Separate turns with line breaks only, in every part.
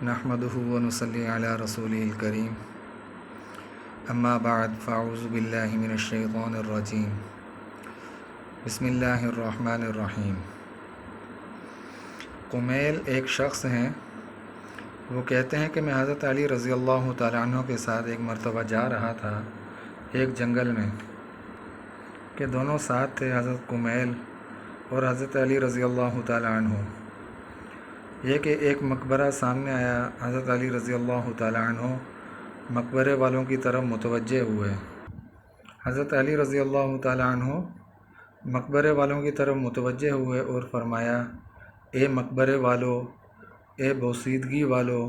نحمده ونصلي على رسوله الكريم اما بعد فاعوذ باللہ من الشیطان الرجیم بسم اللہ الرحمن الرحیم۔ قمیل ایک شخص ہیں، وہ کہتے ہیں کہ میں حضرت علی رضی اللہ تعالیٰ عنہ کے ساتھ ایک مرتبہ جا رہا تھا ایک جنگل میں، کہ دونوں ساتھ تھے، حضرت قمیل اور حضرت علی رضی اللہ تعالیٰ عنہ۔ یہ کہ ایک مقبرہ سامنے آیا، حضرت علی رضی اللہ تعالیٰ عنہ مقبرے والوں کی طرف متوجہ ہوئے۔ حضرت علی رضی اللہ تعالیٰ عنہ مقبرے والوں کی طرف متوجہ ہوئے اور فرمایا، اے مقبرے والو، اے بوسیدگی والو،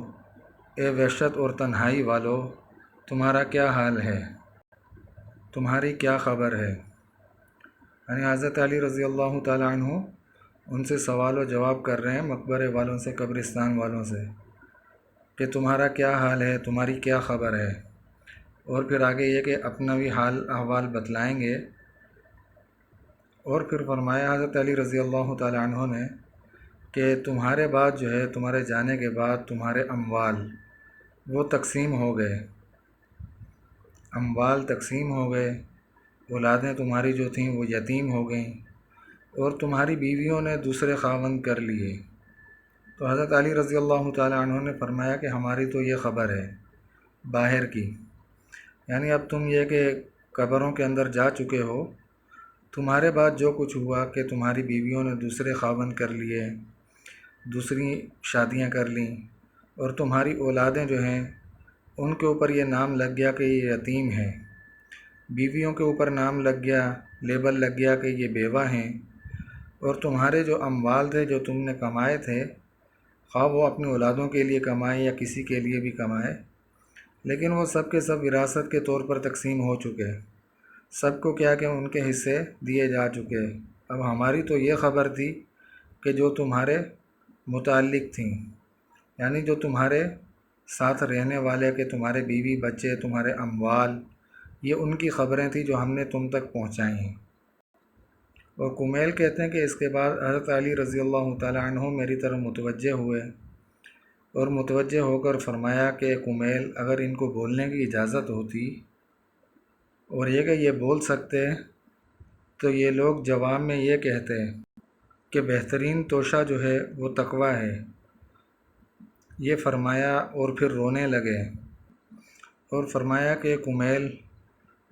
اے وحشت اور تنہائی والو، تمہارا کیا حال ہے؟ تمہاری کیا خبر ہے؟ یعنی حضرت علی رضی اللہ تعالیٰ عنہ ان سے سوال و جواب کر رہے ہیں، مقبرے والوں سے، قبرستان والوں سے، کہ تمہارا کیا حال ہے، تمہاری کیا خبر ہے، اور پھر آگے یہ کہ اپنا بھی حال احوال بتلائیں گے۔ اور پھر فرمایا حضرت علی رضی اللہ تعالیٰ عنہ نے کہ تمہارے بعد جو ہے، تمہارے جانے کے بعد تمہارے اموال وہ تقسیم ہو گئے، اموال تقسیم ہو گئے، اولادیں تمہاری جو تھیں وہ یتیم ہو گئیں، اور تمہاری بیویوں نے دوسرے خاوند کر لیے۔ تو حضرت علی رضی اللہ تعالیٰ عنہ نے فرمایا کہ ہماری تو یہ خبر ہے باہر کی، یعنی اب تم یہ کہ قبروں کے اندر جا چکے ہو، تمہارے بعد جو کچھ ہوا کہ تمہاری بیویوں نے دوسرے خاوند کر لیے، دوسری شادیاں کر لیں، اور تمہاری اولادیں جو ہیں ان کے اوپر یہ نام لگ گیا کہ یہ یتیم ہیں، بیویوں کے اوپر نام لگ گیا، لیبل لگ گیا کہ یہ بیوہ ہیں، اور تمہارے جو اموال تھے جو تم نے کمائے تھے، خواہ وہ اپنی اولادوں کے لیے کمائے یا کسی کے لیے بھی کمائے، لیکن وہ سب کے سب وراثت کے طور پر تقسیم ہو چکے، سب کو کیا کہ ان کے حصے دیے جا چکے۔ اب ہماری تو یہ خبر تھی کہ جو تمہارے متعلق تھیں، یعنی جو تمہارے ساتھ رہنے والے، کہ تمہارے بیوی بچے، تمہارے اموال، یہ ان کی خبریں تھیں جو ہم نے تم تک پہنچائی ہیں۔ اور قمیل کہتے ہیں کہ اس کے بعد حضرت علی رضی اللہ تعالیٰ عنہ میری طرف متوجہ ہوئے اور متوجہ ہو کر فرمایا کہ قمیل، اگر ان کو بولنے کی اجازت ہوتی اور یہ کہ یہ بول سکتے تو یہ لوگ جواب میں یہ کہتے کہ بہترین توشہ جو ہے وہ تقویٰ ہے۔ یہ فرمایا اور پھر رونے لگے اور فرمایا کہ قمیل،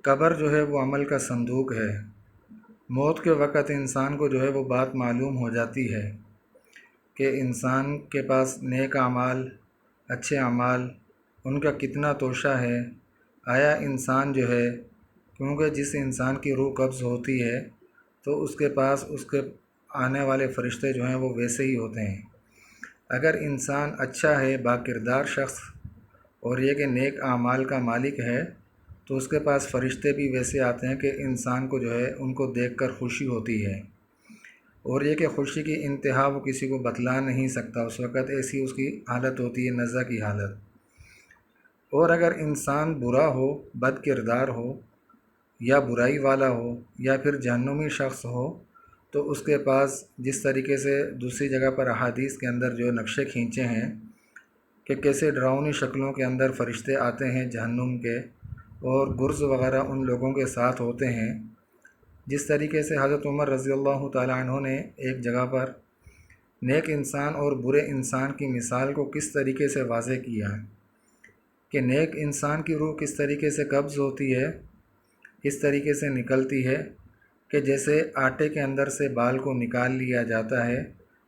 قبر جو ہے وہ عمل کا صندوق ہے، موت کے وقت انسان کو جو ہے وہ بات معلوم ہو جاتی ہے کہ انسان کے پاس نیک اعمال، اچھے اعمال، ان کا کتنا توشہ ہے۔ آیا انسان جو ہے، کیونکہ جس انسان کی روح قبض ہوتی ہے تو اس کے پاس اس کے آنے والے فرشتے جو ہیں وہ ویسے ہی ہوتے ہیں۔ اگر انسان اچھا ہے، با کردار شخص، اور یہ کہ نیک اعمال کا مالک ہے، تو اس کے پاس فرشتے بھی ویسے آتے ہیں کہ انسان کو جو ہے ان کو دیکھ کر خوشی ہوتی ہے، اور یہ کہ خوشی کی انتہا وہ کسی کو بتلا نہیں سکتا، اس وقت ایسی اس کی حالت ہوتی ہے، نزع کی حالت۔ اور اگر انسان برا ہو، بد کردار ہو، یا برائی والا ہو، یا پھر جہنمی شخص ہو، تو اس کے پاس جس طریقے سے دوسری جگہ پر احادیث کے اندر جو نقشے کھینچے ہیں کہ کیسے ڈراؤنی شکلوں کے اندر فرشتے آتے ہیں جہنم کے، اور گرز وغیرہ ان لوگوں کے ساتھ ہوتے ہیں، جس طریقے سے حضرت عمر رضی اللہ تعالیٰ عنہ نے ایک جگہ پر نیک انسان اور برے انسان کی مثال کو کس طریقے سے واضح کیا کہ نیک انسان کی روح کس طریقے سے قبض ہوتی ہے، اس طریقے سے نکلتی ہے کہ جیسے آٹے کے اندر سے بال کو نکال لیا جاتا ہے،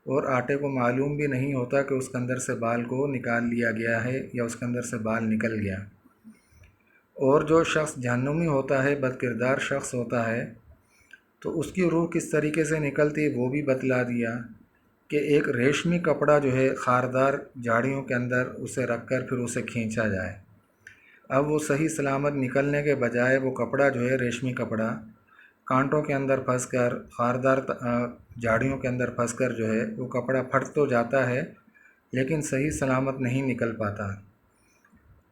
اور آٹے کو معلوم بھی نہیں ہوتا کہ اس کے اندر سے بال کو نکال لیا گیا ہے یا اس کے اندر سے بال نکل گیا۔ اور جو شخص جہنمی ہوتا ہے، بد کردار شخص ہوتا ہے، تو اس کی روح کس طریقے سے نکلتی وہ بھی بتلا دیا کہ ایک ریشمی کپڑا جو ہے خاردار جھاڑیوں کے اندر اسے رکھ کر پھر اسے کھینچا جائے۔ اب وہ صحیح سلامت نکلنے کے بجائے وہ کپڑا جو ہے، ریشمی کپڑا، کانٹوں کے اندر پھنس کر، خاردار جھاڑیوں کے اندر پھنس کر جو ہے وہ کپڑا پھٹ تو جاتا ہے لیکن صحیح سلامت نہیں نکل پاتا۔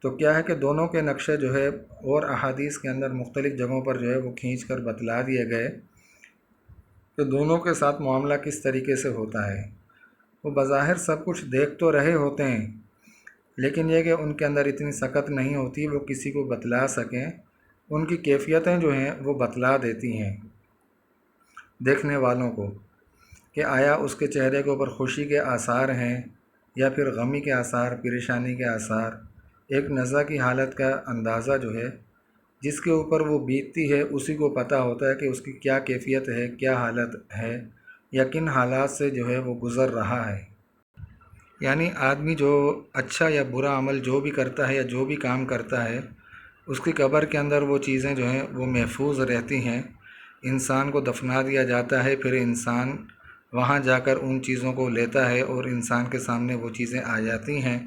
تو کیا ہے کہ دونوں کے نقشے جو ہے اور احادیث کے اندر مختلف جگہوں پر جو ہے وہ کھینچ کر بتلا دیے گئے کہ دونوں کے ساتھ معاملہ کس طریقے سے ہوتا ہے۔ وہ بظاہر سب کچھ دیکھ تو رہے ہوتے ہیں، لیکن یہ کہ ان کے اندر اتنی سخت نہیں ہوتی وہ کسی کو بتلا سکیں، ان کی کیفیتیں جو ہیں وہ بتلا دیتی ہیں دیکھنے والوں کو کہ آیا اس کے چہرے کے اوپر خوشی کے آثار ہیں یا پھر غمی کے آثار، پریشانی کے آثار۔ ایک نزع کی حالت کا اندازہ جو ہے جس کے اوپر وہ بیتتی ہے اسی کو پتہ ہوتا ہے کہ اس کی کیا کیفیت ہے، کیا حالت ہے، یا کن حالات سے جو ہے وہ گزر رہا ہے۔ یعنی آدمی جو اچھا یا برا عمل جو بھی کرتا ہے یا جو بھی کام کرتا ہے، اس کی قبر کے اندر وہ چیزیں جو ہیں وہ محفوظ رہتی ہیں۔ انسان کو دفنا دیا جاتا ہے، پھر انسان وہاں جا کر ان چیزوں کو لیتا ہے اور انسان کے سامنے وہ چیزیں آ جاتی ہیں۔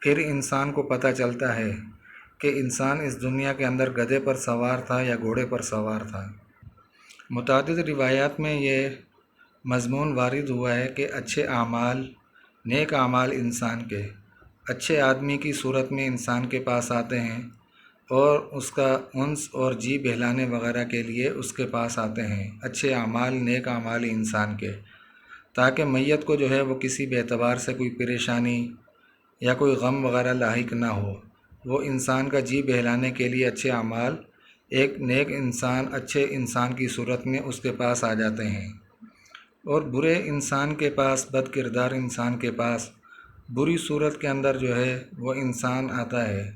پھر انسان کو پتہ چلتا ہے کہ انسان اس دنیا کے اندر گدھے پر سوار تھا یا گھوڑے پر سوار تھا۔ متعدد روایات میں یہ مضمون وارد ہوا ہے کہ اچھے اعمال، نیک اعمال انسان کے اچھے آدمی کی صورت میں انسان کے پاس آتے ہیں اور اس کا انس اور جی بہلانے وغیرہ کے لیے اس کے پاس آتے ہیں، اچھے اعمال، نیک اعمال انسان کے، تاکہ میت کو جو ہے وہ کسی بھی اعتبار سے کوئی پریشانی یا کوئی غم وغیرہ لاحق نہ ہو۔ وہ انسان کا جی بہلانے کے لیے اچھے اعمال ایک نیک انسان، اچھے انسان کی صورت میں اس کے پاس آ جاتے ہیں، اور برے انسان کے پاس، بد کردار انسان کے پاس بری صورت کے اندر جو ہے وہ انسان آتا ہے۔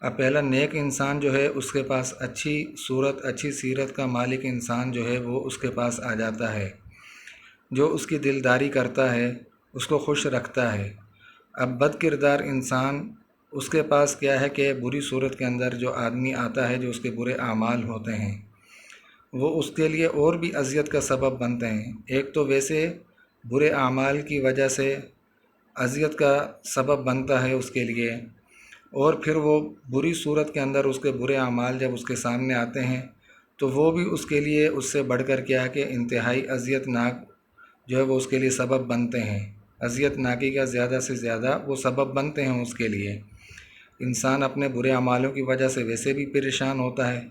اب پہلا نیک انسان جو ہے اس کے پاس اچھی صورت، اچھی سیرت کا مالک انسان جو ہے وہ اس کے پاس آ جاتا ہے، جو اس کی دلداری کرتا ہے، اس کو خوش رکھتا ہے۔ اب بد کردار انسان، اس کے پاس کیا ہے کہ بری صورت کے اندر جو آدمی آتا ہے، جو اس کے برے اعمال ہوتے ہیں، وہ اس کے لیے اور بھی اذیت کا سبب بنتے ہیں۔ ایک تو ویسے برے اعمال کی وجہ سے اذیت کا سبب بنتا ہے اس کے لیے، اور پھر وہ بری صورت کے اندر اس کے برے اعمال جب اس کے سامنے آتے ہیں تو وہ بھی اس کے لیے اس سے بڑھ کر کیا ہے کہ انتہائی اذیت ناک جو ہے وہ اس کے لیے سبب بنتے ہیں۔ اذیت ناکی کا زیادہ سے زیادہ وہ سبب بنتے ہیں اس کے لیے۔ انسان اپنے برے اعمالوں کی وجہ سے ویسے بھی پریشان ہوتا ہے،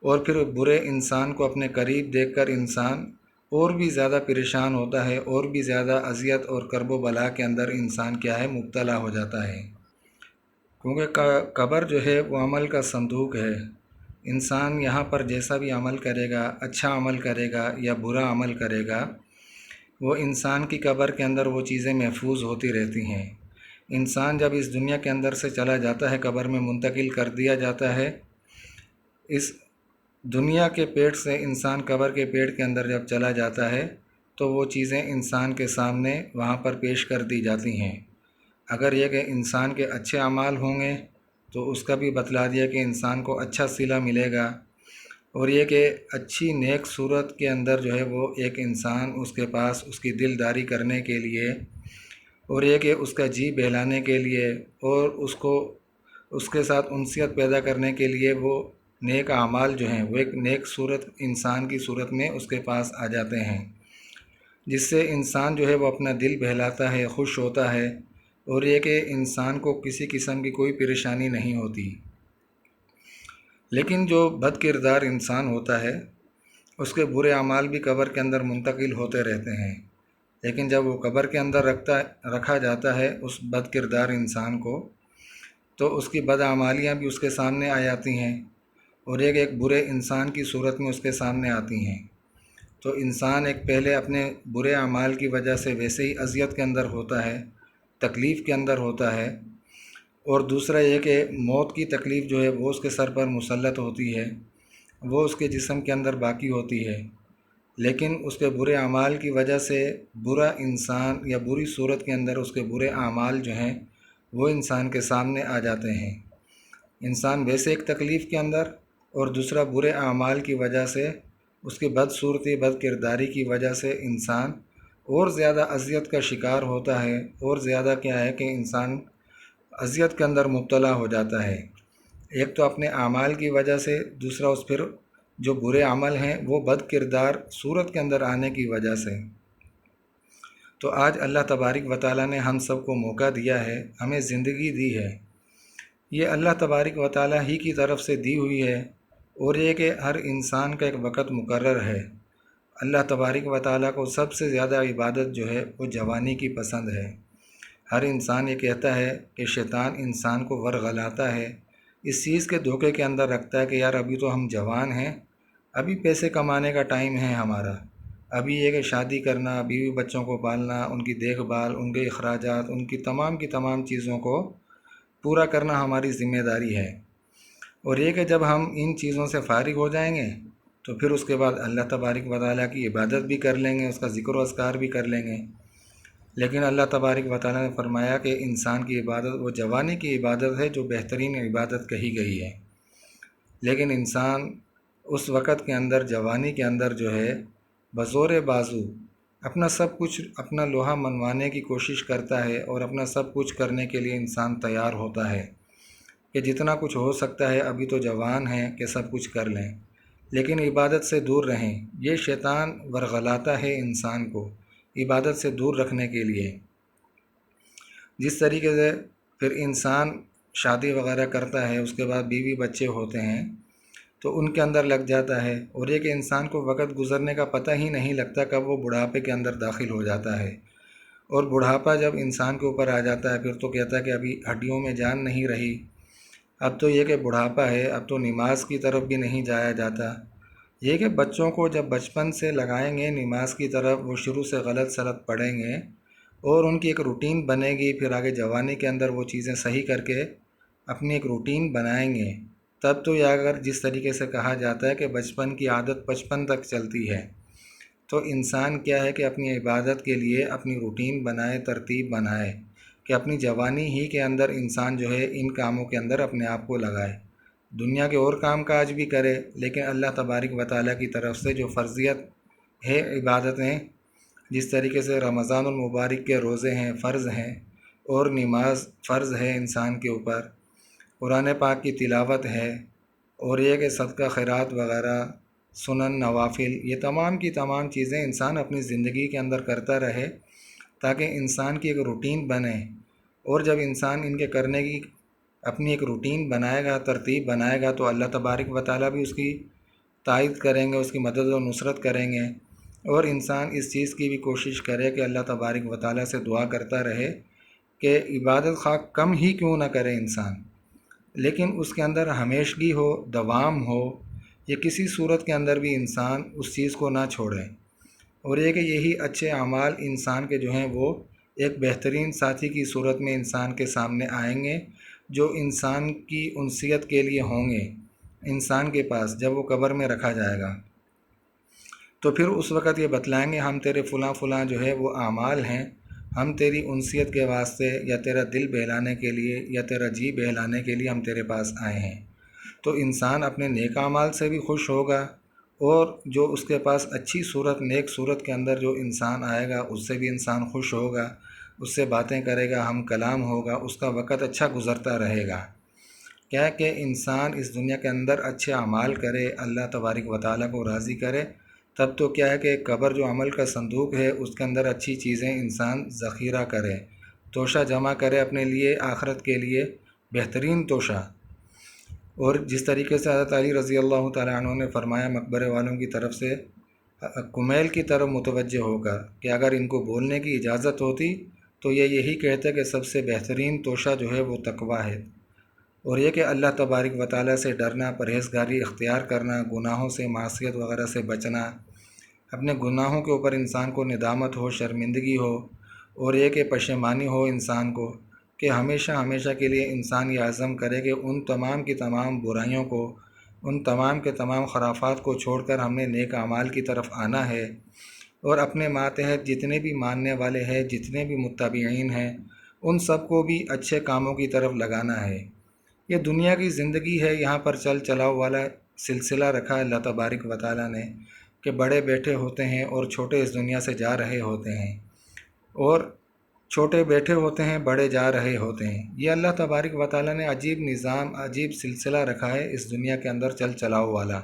اور پھر برے انسان کو اپنے قریب دیکھ کر انسان اور بھی زیادہ پریشان ہوتا ہے، اور بھی زیادہ اذیت اور کرب و بلا کے اندر انسان کیا ہے مبتلا ہو جاتا ہے۔ کیونکہ قبر جو ہے وہ عمل کا صندوق ہے۔ انسان یہاں پر جیسا بھی عمل کرے گا، اچھا عمل کرے گا یا برا عمل کرے گا، وہ انسان کی قبر کے اندر وہ چیزیں محفوظ ہوتی رہتی ہیں۔ انسان جب اس دنیا کے اندر سے چلا جاتا ہے، قبر میں منتقل کر دیا جاتا ہے، اس دنیا کے پیٹ سے انسان قبر کے پیٹ کے اندر جب چلا جاتا ہے تو وہ چیزیں انسان کے سامنے وہاں پر پیش کر دی جاتی ہیں۔ اگر یہ کہ انسان کے اچھے اعمال ہوں گے تو اس کا بھی بتلا دیا کہ انسان کو اچھا صلہ ملے گا، اور یہ کہ اچھی نیک صورت کے اندر جو ہے وہ ایک انسان اس کے پاس اس کی دلداری کرنے کے لیے، اور یہ کہ اس کا جی بہلانے کے لیے اور اس کے ساتھ انسیت پیدا کرنے کے لیے وہ نیک اعمال جو ہیں وہ ایک نیک صورت انسان کی صورت میں اس کے پاس آ جاتے ہیں، جس سے انسان جو ہے وہ اپنا دل بہلاتا ہے، خوش ہوتا ہے، اور یہ کہ انسان کو کسی قسم کی کوئی پریشانی نہیں ہوتی۔ لیکن جو بد کردار انسان ہوتا ہے اس کے برے اعمال بھی قبر کے اندر منتقل ہوتے رہتے ہیں، لیکن جب وہ قبر کے اندر رکھا جاتا ہے اس بد کردار انسان کو، تو اس کی بد اعمالیاں بھی اس کے سامنے آ جاتی ہیں، اور ایک برے انسان کی صورت میں اس کے سامنے آتی ہیں۔ تو انسان ایک پہلے اپنے برے اعمال کی وجہ سے ویسے ہی اذیت کے اندر ہوتا ہے، تکلیف کے اندر ہوتا ہے، اور دوسرا یہ کہ موت کی تکلیف جو ہے وہ اس کے سر پر مسلط ہوتی ہے، وہ اس کے جسم کے اندر باقی ہوتی ہے، لیکن اس کے برے اعمال کی وجہ سے برا انسان یا بری صورت کے اندر اس کے برے اعمال جو ہیں وہ انسان کے سامنے آ جاتے ہیں۔ انسان ویسے ایک تکلیف کے اندر، اور دوسرا برے اعمال کی وجہ سے اس کی بد صورتی، بد کرداری کی وجہ سے انسان اور زیادہ اذیت کا شکار ہوتا ہے، اور زیادہ کیا ہے کہ انسان اذیت کے اندر مبتلا ہو جاتا ہے، ایک تو اپنے اعمال کی وجہ سے، دوسرا اس پھر جو برے عمل ہیں وہ بد کردار صورت کے اندر آنے کی وجہ سے۔ تو آج اللہ تبارک و تعالیٰ نے ہم سب کو موقع دیا ہے، ہمیں زندگی دی ہے، یہ اللہ تبارک و تعالیٰ ہی کی طرف سے دی ہوئی ہے، اور یہ کہ ہر انسان کا ایک وقت مقرر ہے۔ اللہ تبارک و تعالیٰ کو سب سے زیادہ عبادت جو ہے وہ جوانی کی پسند ہے۔ ہر انسان یہ کہتا ہے کہ شیطان انسان کو ورغلاتا ہے، اس چیز کے دھوکے کے اندر رکھتا ہے کہ یار ابھی تو ہم جوان ہیں، ابھی پیسے کمانے کا ٹائم ہے ہمارا، ابھی یہ کہ شادی کرنا، بیوی بچوں کو پالنا، ان کی دیکھ بھال، ان کے اخراجات، ان کی تمام چیزوں کو پورا کرنا ہماری ذمہ داری ہے۔ اور یہ کہ جب ہم ان چیزوں سے فارغ ہو جائیں گے تو پھر اس کے بعد اللہ تبارک و تعالیٰ کی عبادت بھی کر لیں گے، اس کا ذکر و اذکار بھی کر لیں گے۔ لیکن اللہ تبارک و تعالیٰ نے فرمایا کہ انسان کی عبادت وہ جوانی کی عبادت ہے جو بہترین عبادت کہی گئی ہے۔ لیکن انسان اس وقت کے اندر، جوانی کے اندر جو ہے بزور بازو اپنا سب کچھ، اپنا لوہا منوانے کی کوشش کرتا ہے، اور اپنا سب کچھ کرنے کے لیے انسان تیار ہوتا ہے کہ جتنا کچھ ہو سکتا ہے، ابھی تو جوان ہیں کہ سب کچھ کر لیں، لیکن عبادت سے دور رہیں۔ یہ شیطان ورغلاتا ہے انسان کو عبادت سے دور رکھنے کے لیے۔ جس طریقے سے پھر انسان شادی وغیرہ کرتا ہے، اس کے بعد بیوی بچے ہوتے ہیں تو ان کے اندر لگ جاتا ہے، اور یہ کہ انسان کو وقت گزرنے کا پتہ ہی نہیں لگتا کب وہ بڑھاپے کے اندر داخل ہو جاتا ہے۔ اور بڑھاپا جب انسان کے اوپر آ جاتا ہے پھر تو کہتا ہے کہ ابھی ہڈیوں میں جان نہیں رہی، اب تو یہ کہ بڑھاپا ہے، اب تو نماز کی طرف بھی نہیں جایا جاتا۔ یہ کہ بچوں کو جب بچپن سے لگائیں گے نماز کی طرف، وہ شروع سے غلط سلط پڑھیں گے اور ان کی ایک روٹین بنے گی، پھر آگے جوانی کے اندر وہ چیزیں صحیح کر کے اپنی ایک روٹین بنائیں گے، تب تو یہ اگر جس طریقے سے کہا جاتا ہے کہ بچپن کی عادت بچپن تک چلتی ہے، تو انسان کیا ہے کہ اپنی عبادت کے لیے اپنی روٹین بنائے، ترتیب بنائے کہ اپنی جوانی ہی کے اندر انسان جو ہے ان کاموں کے اندر اپنے آپ کو لگائے، دنیا کے اور کام کاج بھی کرے، لیکن اللہ تبارک و تعالیٰ کی طرف سے جو فرضیت ہے عبادتیں، جس طریقے سے رمضان المبارک کے روزے ہیں، فرض ہیں، اور نماز فرض ہے انسان کے اوپر، قرآن پاک کی تلاوت ہے، اور یہ کہ صدقہ خیرات وغیرہ، سنن نوافل، یہ تمام کی تمام چیزیں انسان اپنی زندگی کے اندر کرتا رہے تاکہ انسان کی ایک روٹین بنے۔ اور جب انسان ان کے کرنے کی اپنی ایک روٹین بنائے گا، ترتیب بنائے گا، تو اللہ تبارک و تعالیٰ بھی اس کی تائید کریں گے، اس کی مدد و نصرت کریں گے۔ اور انسان اس چیز کی بھی کوشش کرے کہ اللہ تبارک و تعالیٰ سے دعا کرتا رہے کہ عبادت خواہ کم ہی کیوں نہ کرے انسان، لیکن اس کے اندر ہمیشگی ہو، دوام ہو، یا کسی صورت کے اندر بھی انسان اس چیز کو نہ چھوڑے۔ اور یہ کہ یہی اچھے اعمال انسان کے جو ہیں وہ ایک بہترین ساتھی کی صورت میں انسان کے سامنے آئیں گے، جو انسان کی انسیت کے لیے ہوں گے انسان کے پاس جب وہ قبر میں رکھا جائے گا، تو پھر اس وقت یہ بتلائیں گے ہم تیرے فلاں فلاں جو ہے وہ اعمال ہیں، ہم تیری انسیت کے واسطے یا تیرا دل بہلانے کے لیے یا تیرا جی بہلانے کے لیے ہم تیرے پاس آئے ہیں۔ تو انسان اپنے نیک اعمال سے بھی خوش ہوگا، اور جو اس کے پاس اچھی صورت، نیک صورت کے اندر جو انسان آئے گا اس سے بھی انسان خوش ہوگا، اس سے باتیں کرے گا، ہم کلام ہوگا، اس کا وقت اچھا گزرتا رہے گا۔ کیا کہ انسان اس دنیا کے اندر اچھے اعمال کرے، اللہ تبارک و تعالیٰ کو راضی کرے، تب تو کیا ہے کہ قبر جو عمل کا صندوق ہے اس کے اندر اچھی چیزیں انسان ذخیرہ کرے، توشہ جمع کرے اپنے لیے، آخرت کے لیے بہترین توشہ۔ اور جس طریقے سے حضرت علی رضی اللہ تعالیٰ عنہ نے فرمایا مقبرے والوں کی طرف سے کمیل کی طرف متوجہ ہو کر کہ اگر ان کو بولنے کی اجازت ہوتی تو یہ یہی کہتے کہ سب سے بہترین توشہ جو ہے وہ تقویٰ ہے، اور یہ کہ اللہ تبارک و تعالیٰ سے ڈرنا، پرہیزگاری اختیار کرنا، گناہوں سے، معصیت وغیرہ سے بچنا، اپنے گناہوں کے اوپر انسان کو ندامت ہو، شرمندگی ہو، اور یہ کہ پشیمانی ہو انسان کو، کہ ہمیشہ ہمیشہ کے لیے انسان یہ عزم کرے کہ ان تمام کی تمام برائیوں کو، ان تمام کے تمام خرافات کو چھوڑ کر ہم نے نیک اعمال کی طرف آنا ہے، اور اپنے ماتحت جتنے بھی ماننے والے ہیں، جتنے بھی متبعین ہیں، ان سب کو بھی اچھے کاموں کی طرف لگانا ہے۔ یہ دنیا کی زندگی ہے، یہاں پر چل چلاؤ والا سلسلہ رکھا ہے اللہ تبارک و تعالیٰ نے کہ بڑے بیٹھے ہوتے ہیں اور چھوٹے اس دنیا سے جا رہے ہوتے ہیں، اور چھوٹے بیٹھے ہوتے ہیں، بڑے جا رہے ہوتے ہیں۔ یہ اللہ تبارک و تعالیٰ نے عجیب نظام، عجیب سلسلہ رکھا ہے اس دنیا کے اندر چل چلاؤ والا۔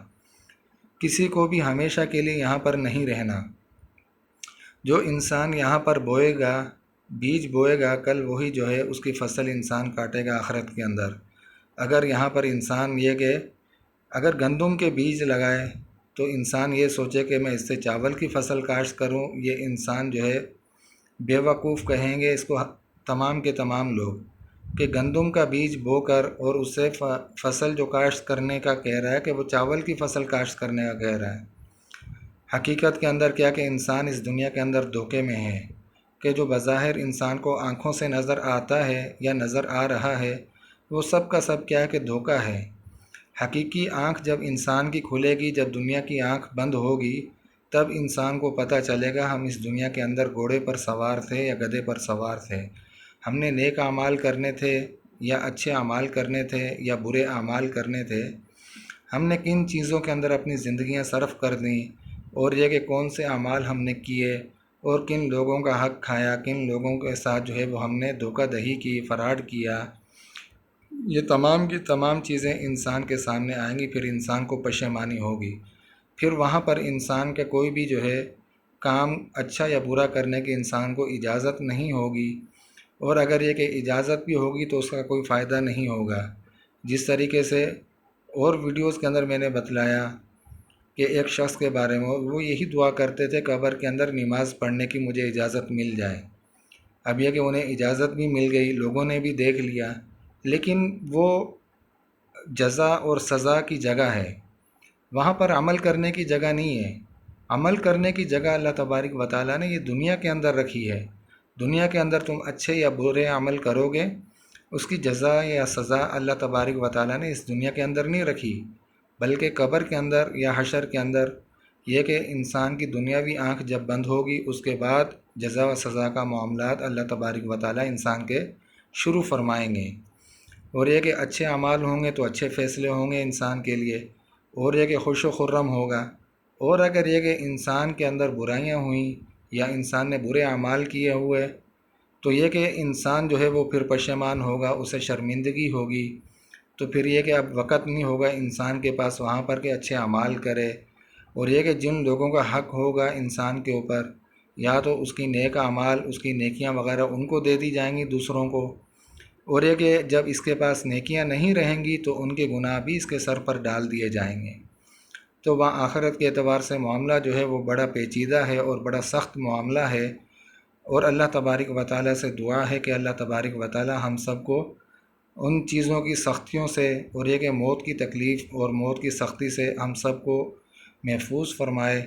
کسی کو بھی ہمیشہ کے لیے یہاں پر نہیں رہنا۔ جو انسان یہاں پر بوئے گا، بیج بوئے گا، کل وہی جو ہے اس کی فصل انسان کاٹے گا آخرت کے اندر۔ اگر یہاں پر انسان یہ کہ اگر گندم کے بیج لگائے تو انسان یہ سوچے کہ میں اس سے چاول کی فصل کاشت کروں، یہ انسان جو ہے بے وقوف کہیں گے، اس کو تمام کے تمام لوگ کہ گندم کا بیج بو کر اور اس سے فصل جو کاشت کرنے کا کہہ رہا ہے کہ وہ چاول کی فصل کاشت کرنے کا کہہ رہا ہے۔ حقیقت کے اندر کیا کہ انسان اس دنیا کے اندر دھوکے میں ہے کہ جو بظاہر انسان کو آنکھوں سے نظر آتا ہے یا نظر آ رہا ہے وہ سب کا سب کیا ہے کہ دھوکہ ہے۔ حقیقی آنکھ جب انسان کی کھلے گی، جب دنیا کی آنکھ بند ہوگی، تب انسان کو پتہ چلے گا ہم اس دنیا کے اندر گھوڑے پر سوار تھے یا گدھے پر سوار تھے، ہم نے نیک اعمال کرنے تھے یا اچھے اعمال کرنے تھے یا برے اعمال کرنے تھے، ہم نے کن چیزوں کے اندر اپنی زندگیاں صرف کر دیں، اور یہ کہ کون سے اعمال ہم نے کیے اور کن لوگوں کا حق کھایا، کن لوگوں کے ساتھ جو ہے وہ ہم نے دھوکہ دہی کی، فراڈ کیا۔ یہ تمام کی تمام چیزیں انسان کے سامنے آئیں گی، پھر انسان کو پشیمانی ہوگی، پھر وہاں پر انسان کا کوئی بھی جو ہے کام اچھا یا برا کرنے کی انسان کو اجازت نہیں ہوگی، اور اگر یہ کہ اجازت بھی ہوگی تو اس کا کوئی فائدہ نہیں ہوگا۔ جس طریقے سے اور ویڈیوز کے اندر میں نے بتلایا کہ ایک شخص کے بارے میں وہ یہی دعا کرتے تھے قبر کے اندر نماز پڑھنے کی مجھے اجازت مل جائے۔ اب یہ کہ انہیں اجازت بھی مل گئی، لوگوں نے بھی دیکھ لیا، لیکن وہ جزا اور سزا کی جگہ ہے، وہاں پر عمل کرنے کی جگہ نہیں ہے۔ عمل کرنے کی جگہ اللہ تبارک و تعالیٰ نے یہ دنیا کے اندر رکھی ہے۔ دنیا کے اندر تم اچھے یا برے عمل کرو گے، اس کی جزا یا سزا اللہ تبارک و تعالیٰ نے اس دنیا کے اندر نہیں رکھی، بلکہ قبر کے اندر یا حشر کے اندر یہ کہ انسان کی دنیاوی آنکھ جب بند ہوگی اس کے بعد جزا و سزا کا معاملات اللہ تبارک و تعالیٰ انسان کے شروع فرمائیں گے، اور یہ کہ اچھے اعمال ہوں گے تو اچھے فیصلے ہوں گے انسان کے لیے، اور یہ کہ خوش و خرم ہوگا، اور اگر یہ کہ انسان کے اندر برائیاں ہوئیں یا انسان نے برے اعمال کیے ہوئے تو یہ کہ انسان جو ہے وہ پھر پشیمان ہوگا، اسے شرمندگی ہوگی، تو پھر یہ کہ اب وقت نہیں ہوگا انسان کے پاس وہاں پر کہ اچھے اعمال کرے، اور یہ کہ جن لوگوں کا حق ہوگا انسان کے اوپر یا تو اس کی نیک اعمال، اس کی نیکیاں وغیرہ ان کو دے دی جائیں گی دوسروں کو، اور یہ کہ جب اس کے پاس نیکیاں نہیں رہیں گی تو ان کے گناہ بھی اس کے سر پر ڈال دیے جائیں گے۔ تو وہاں آخرت کے اعتبار سے معاملہ جو ہے وہ بڑا پیچیدہ ہے اور بڑا سخت معاملہ ہے، اور اللہ تبارک و تعالیٰ سے دعا ہے کہ اللہ تبارک و تعالیٰ ہم سب کو ان چیزوں کی سختیوں سے اور یہ کہ موت کی تکلیف اور موت کی سختی سے ہم سب کو محفوظ فرمائے،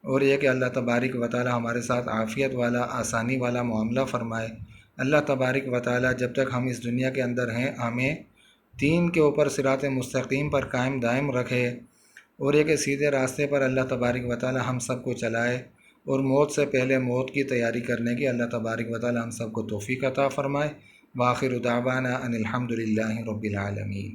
اور یہ کہ اللہ تبارک و تعالیٰ ہمارے ساتھ عافیت والا، آسانی والا معاملہ فرمائے۔ اللہ تبارک و تعالیٰ جب تک ہم اس دنیا کے اندر ہیں ہمیں دین کے اوپر صراط مستقیم پر قائم دائم رکھے، اور یہ کہ سیدھے راستے پر اللہ تبارک و تعالیٰ ہم سب کو چلائے، اور موت سے پہلے موت کی تیاری کرنے کی اللہ تبارک و تعالیٰ ہم سب کو توفیق عطا فرمائے۔ وآخر دعوانا ان الحمد للہ رب العالمین۔